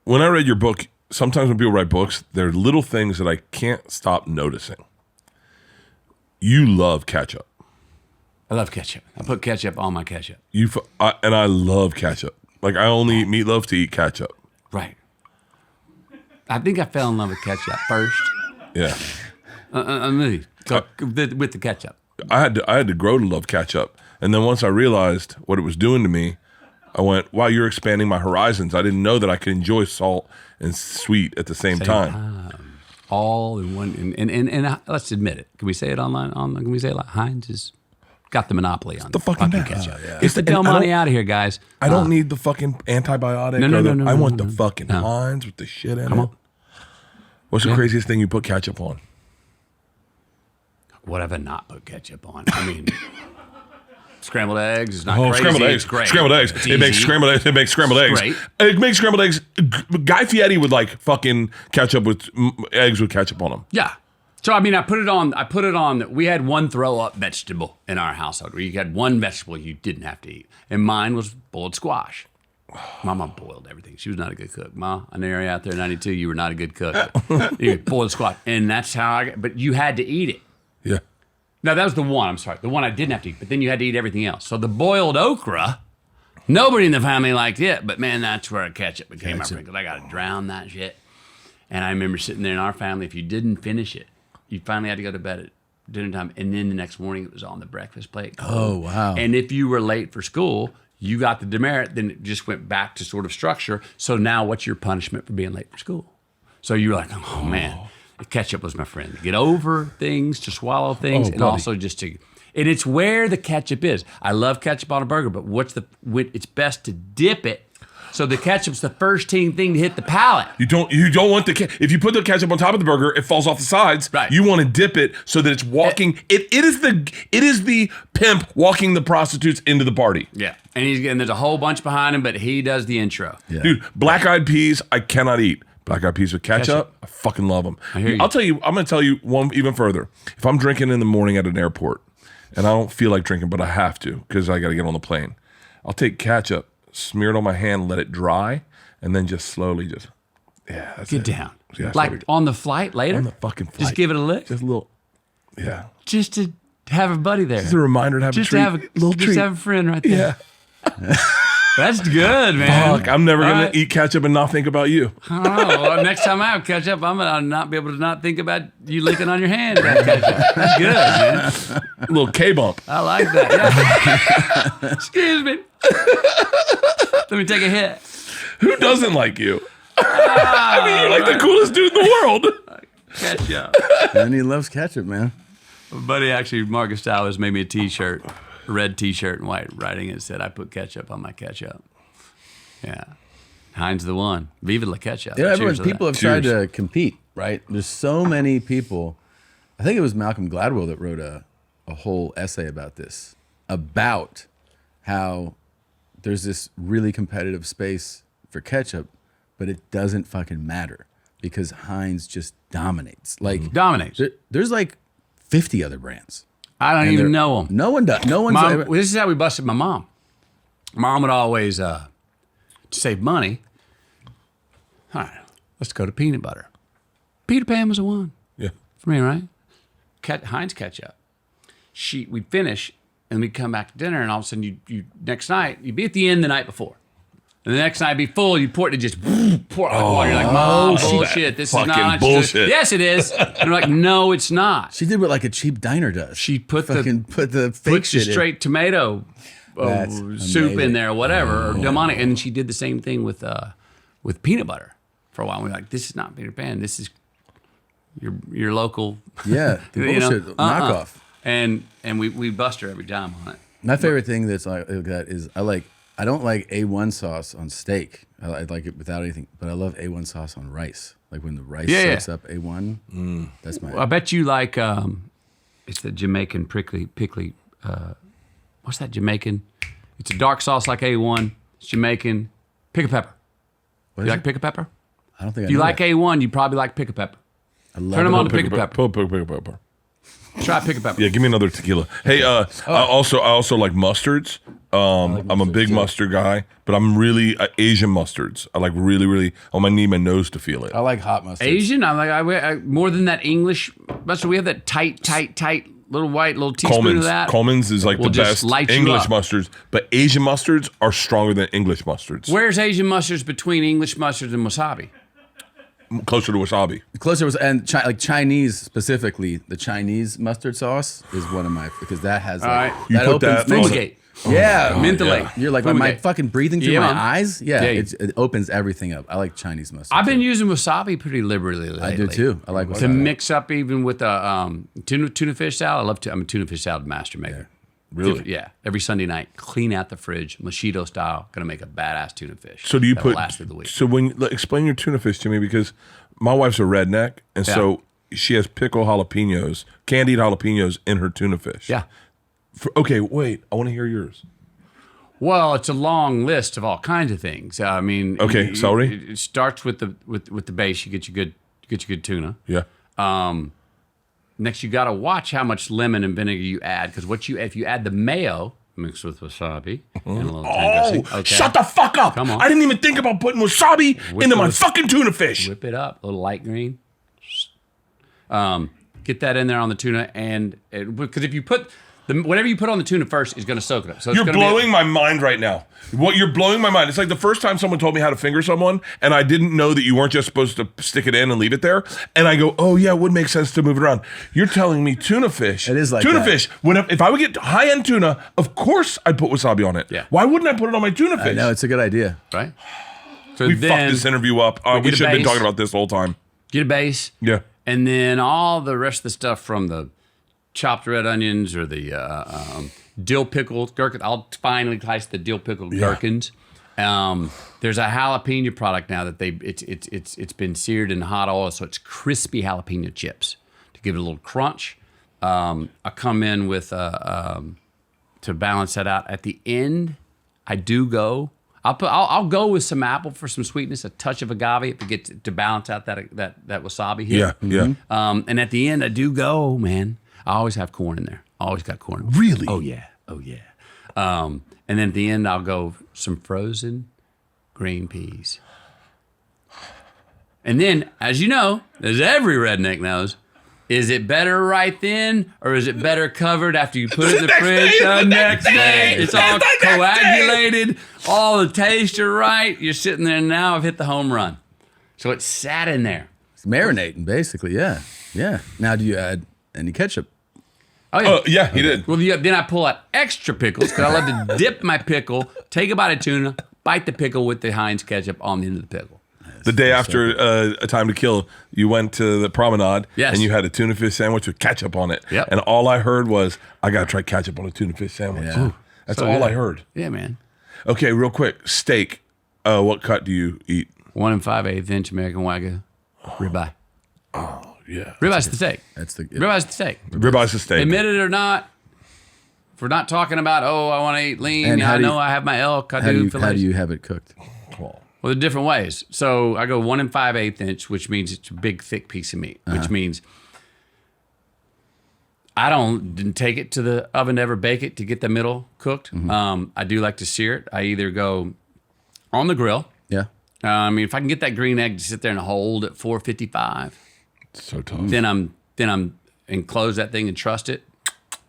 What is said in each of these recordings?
when I read your book, sometimes when people write books, there are little things that I can't stop noticing. You love ketchup. I love ketchup. I put ketchup on my ketchup. And I love ketchup. Like, I only eat meatloaf to eat ketchup. Right. I think I fell in love with ketchup first. Yeah. With the ketchup. I had to grow to love ketchup. And then once I realized what it was doing to me, I went, wow, you're expanding my horizons. I didn't know that I could enjoy salt and sweet at the same time. All in one. And let's admit it. Can we say it online? Can we say it like Heinz has got the monopoly on the fucking ketchup? Yeah. It's the Del Monte out of here, guys. I don't need the fucking antibiotic. No. I want the fucking Heinz with the shit in it. What's the craziest thing you put ketchup on? What have I not put ketchup on? I mean, scrambled eggs is not crazy. Scrambled eggs. It's great. Scrambled eggs. It makes scrambled eggs. It makes scrambled eggs. Great. It makes scrambled eggs. Guy Fieri would like fucking ketchup with eggs with ketchup on them. Yeah. So I mean, I put it on. We had one throw up vegetable in our household. Where you had one vegetable you didn't have to eat, and mine was boiled squash. My mom boiled everything. She was not a good cook. Ma, I know you're out there in 92. You were not a good cook. You boiled squash, and that's how but you had to eat it. Yeah. No, that was the one. I'm sorry. The one I didn't have to eat, but then you had to eat everything else. So the boiled okra, nobody in the family liked it, but man, that's where ketchup became my friend, because I got to drown that shit. And I remember sitting there in our family, if you didn't finish it, you finally had to go to bed at dinner time, and then the next morning it was on the breakfast plate. Oh, wow. And if you were late for school, you got the demerit, then it just went back to sort of structure. So now what's your punishment for being late for school? So you're like, oh man. Ketchup was my friend. To get over things, to swallow things, and also just to. And it's where the ketchup is. I love ketchup on a burger, but it's best to dip it. So the ketchup's the first thing to hit the palate. You don't want if you put the ketchup on top of the burger, it falls off the sides. Right. You want to dip it so that it's walking. It is the pimp walking the prostitutes into the party. Yeah, and there's a whole bunch behind him, but he does the intro. Yeah. Dude, black-eyed peas, I cannot eat. Black-eyed peas with ketchup, I fucking love them. I hear you. I'm going to tell you one even further. If I'm drinking in the morning at an airport, and I don't feel like drinking, but I have to because I got to get on the plane, I'll take ketchup, smear it on my hand, let it dry, and then just slowly that's Get it. down. Yeah, that's like what on the flight later? on the fucking flight. Just give it a lick? Just a little, yeah. Just to have a buddy there. Just a reminder to have Just a treat. to have a little treat. Just have a friend right there. Yeah. That's good, man. Fuck, I'm never going to eat ketchup and not think about you. I don't know. Well, next time I have ketchup, I'm going to not be able to not think about you licking on your hand about ketchup. That's good, man. A little K-bump. I like that. Yeah. Excuse me. Let me take a hit. Who doesn't like you? I mean, you're like the coolest dude in the world. Ketchup. And he loves ketchup, man. My buddy, actually, Marcus Towers, made me a T-shirt, a red T-shirt and white writing. It said, I put ketchup on my ketchup. Yeah. Heinz the one. Viva la ketchup. Yeah, Cheers to people that. have tried to compete, right? There's so many people. I think it was Malcolm Gladwell that wrote a whole essay about this, about how there's this really competitive space for ketchup, but it doesn't fucking matter because Heinz just dominates. Like Dominates. There's like 50 other brands. I don't even know them. No one does. No one's Mom, ever. this is how we busted my mom. Mom would always, to save money, all right, let's go to peanut butter. Peter Pan was the one Yeah. for me, right? Heinz ketchup. We'd finish, and we'd come back to dinner, and all of a sudden, you next night, you'd be at the end the night before. And the next night, it'd be full, you'd pour it, and just pour it like water. You're like, Mom, bullshit. This is fucking not. bullshit. Yes, it is. And I'm like, no, it's not. She did what like a cheap diner does. She put the fake put shit the in. straight tomato That's soup amazing. in there, or whatever, or demonic. And she did the same thing with peanut butter for a while. We were like, this is not Peter Pan. This is your local, Yeah, the you know, bullshit knockoff. And we bust her every time on it. My favorite thing that's like that is I don't like A1 sauce on steak. I like it without anything, but I love A1 sauce on rice. Like when the rice soaks up A1. That's my. Well, I bet you like it's the Jamaican pickly. What's that Jamaican? It's a dark sauce like A1. It's Jamaican. Pick a pepper. What You is like it? pick a pepper? I don't think If I you know like that. A1, you probably like pick a pepper. I love Turn them it. on to pick a pepper. Pick a pepper. Try pickled pepper. Yeah, give me another tequila. Hey, I also like mustards. I'm a big mustard guy, but I'm really Asian mustards. I like really. I need my nose to feel it. I like hot mustard. Asian, I more than that English mustard. We have that tight little little teaspoon of that. Coleman's is like We'll the just best light you English up. mustards, but Asian mustards are stronger than English mustards. Where's Asian mustards between English mustards and wasabi? Closer to wasabi. Closer was like Chinese specifically. The Chinese mustard sauce is one of my because that has like, right. You put opens that things. on Fumigate. Yeah, Mentholate. yeah. You're like, am I fucking breathing through Yeah, my man. eyes? Yeah, Yeah. it opens everything up. I like Chinese mustard. I've been using wasabi pretty liberally lately. I do too. I like To wasabi. mix up even with a tuna fish salad. I'm a tuna fish salad master maker. Really? Yeah. Every Sunday night, clean out the fridge, mosquito style. Gonna make a badass tuna fish. So do you that'll put? last through the week. So explain your tuna fish to me because my wife's a redneck, and so she has candied jalapenos in her tuna fish. Yeah. Okay, wait. I want to hear yours. Well, it's a long list of all kinds of things. I mean, Okay, celery? It starts with the base. You get your good tuna. Yeah. Next, you got to watch how much lemon and vinegar you add because if you add the mayo mixed with wasabi and a little thyme dressing, Shut the fuck up! Come on. I didn't even think about putting wasabi into my fucking tuna fish. whip it up, a little light green. Get that in there on the tuna, and because if you put whatever you put on the tuna first is going to soak it up. So You're blowing my mind right now. You're blowing my mind. It's like the first time someone told me how to finger someone, and I didn't know that you weren't just supposed to stick it in and leave it there. And I go, oh yeah, it would make sense to move it around. You're telling me tuna fish. It is like tuna that. fish. If I would get high-end tuna, of course I'd put wasabi on it. Yeah. Why wouldn't I put it on my tuna fish? No, it's a good idea. right. So We then fucked this interview up. We get a should have been base. talking about this the whole time. get a base. Yeah. And then all the rest of the stuff from the chopped red onions or the dill pickled gherkin. I'll finally slice the dill pickled gherkins. There's a jalapeno product now that it's been seared in hot oil, so it's crispy jalapeno chips to give it a little crunch. I come in with to balance that out. At the end, I do go. I'll go with some apple for some sweetness, a touch of agave if it gets to balance out that wasabi here. Yeah. And at the end, I do go, man. I always have corn in there. Always got corn. Really? Oh yeah. And then at the end, I'll go some frozen green peas. And then, as you know, as every redneck knows, is it better right then, or is it better covered after you put it in the fridge the next day? It's all coagulated. All the tastes are right. You're sitting there now. I've hit the home run. So it sat in there. It's marinating, basically. Yeah. Now, do you add any ketchup? Oh yeah. Oh, yeah, he did. Well, then I pull out extra pickles because I love to dip my pickle, take a bite of tuna, bite the pickle with the Heinz ketchup on the end of the pickle. The day after A Time to Kill, you went to the promenade Yes. and you had a tuna fish sandwich with ketchup on it. Yep. And all I heard was, I got to try ketchup on a tuna fish sandwich. Yeah. That's So all good. I heard. Yeah, man. Okay, real quick. Steak. What cut do you eat? 1 5/8 inch American Wagyu ribeye. Yeah. Ribeye's the steak. That's the Ribeye's the steak. Ribeye's a steak. Admit it or not, if we're not talking about, I want to eat lean. And how I do you- know I have my elk. I How do do you fillets. have it cooked? Well, Well, the different ways. So I go 1 5/8 inch, which means it's a big, thick piece of meat, which means I didn't take it to the oven to ever bake it to get the middle cooked. I do like to sear it. I either go on the grill. Yeah. I mean, if I can get that green egg to sit there and hold at 455, so tough. then I'm and close that thing and trust it.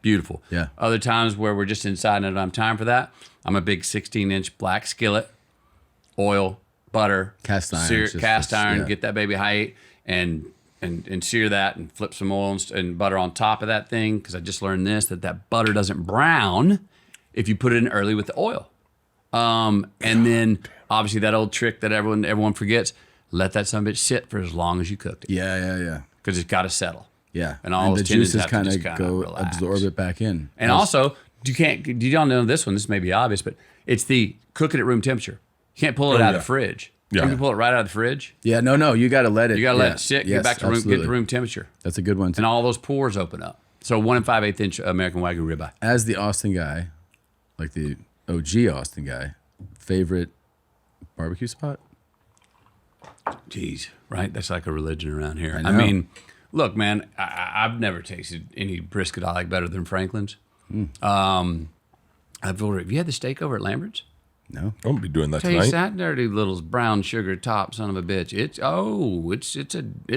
Beautiful. Yeah. Other times where we're just inside and I don't have time for that, I'm a big 16-inch black skillet, oil, butter, Cast iron, sear, it's just- cast iron, yeah. get that baby high heat, and sear that and flip some oil and butter on top of that thing because I just learned this that butter doesn't brown if you put it in early with the oil. And then obviously that old trick that everyone forgets, let that son of a bitch sit for as long as you cooked it Yeah. because it's got to settle. Yeah. And all the those tendons juices have to kind just of kinda go relax. absorb it back in. And also, you don't know this one. This may be obvious, but it's the cook it at room temperature. You can't pull it out of the fridge. Yeah. You can pull it right out of the fridge. Yeah, no, you got to let it. You got to let it sit, Yes, get back to absolutely. get to room temperature, That's a good one too. and all those pores open up. So 1 5/8 inch American Wagyu ribeye. As the Austin guy, like the OG Austin guy, favorite barbecue spot? Jeez, right? That's like a religion around here. I I know. mean, Look, man, I've never tasted any brisket I like better than Franklin's. Have you had the steak over at Lambert's? No. I'm gonna be doing that Taste tonight. that dirty little brown sugar top son of a bitch. It's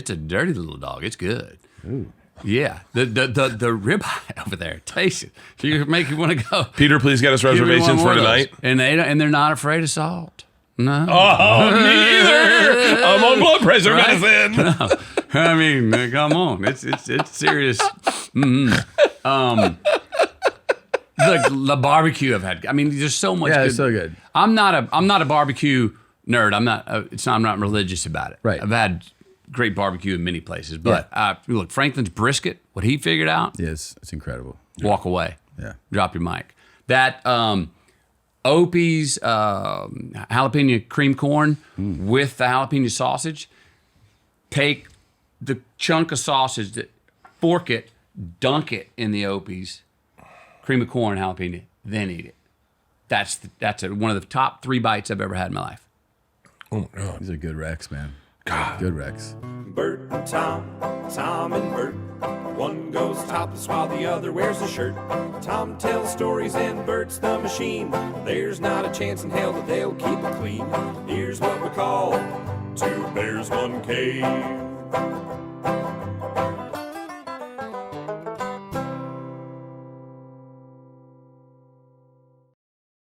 a dirty little dog. It's good. Ooh. Yeah, the ribeye over there. Taste it. You make you want to go. Peter, please get us Give me one reservations more for of those. tonight. And they're not afraid of salt. No. Oh, me either. I'm on blood pressure medicine. I mean, come on. It's serious. The barbecue I've had. I mean, there's so much. Yeah, good. it's so good. I'm not a barbecue nerd. I'm not religious about it. Right. I've had great barbecue in many places, but look, Franklin's brisket, what he figured out, Yes, it's incredible. walk away. Yeah. Drop your mic. That Opie's jalapeno cream corn with the jalapeno sausage. Take the chunk of sausage, fork it, dunk it in the Opie's cream of corn, jalapeno, then eat it. That's one of the top 3 bites I've ever had in my life. Oh my God. These are good Rex, man. God. Good Rex. Bert and Tom, Tom and Bert. One goes topless while the other wears a shirt. Tom tells stories and Bert's the machine. There's not a chance in hell that they'll keep it clean. Here's what we call 2 bears, 1 cave.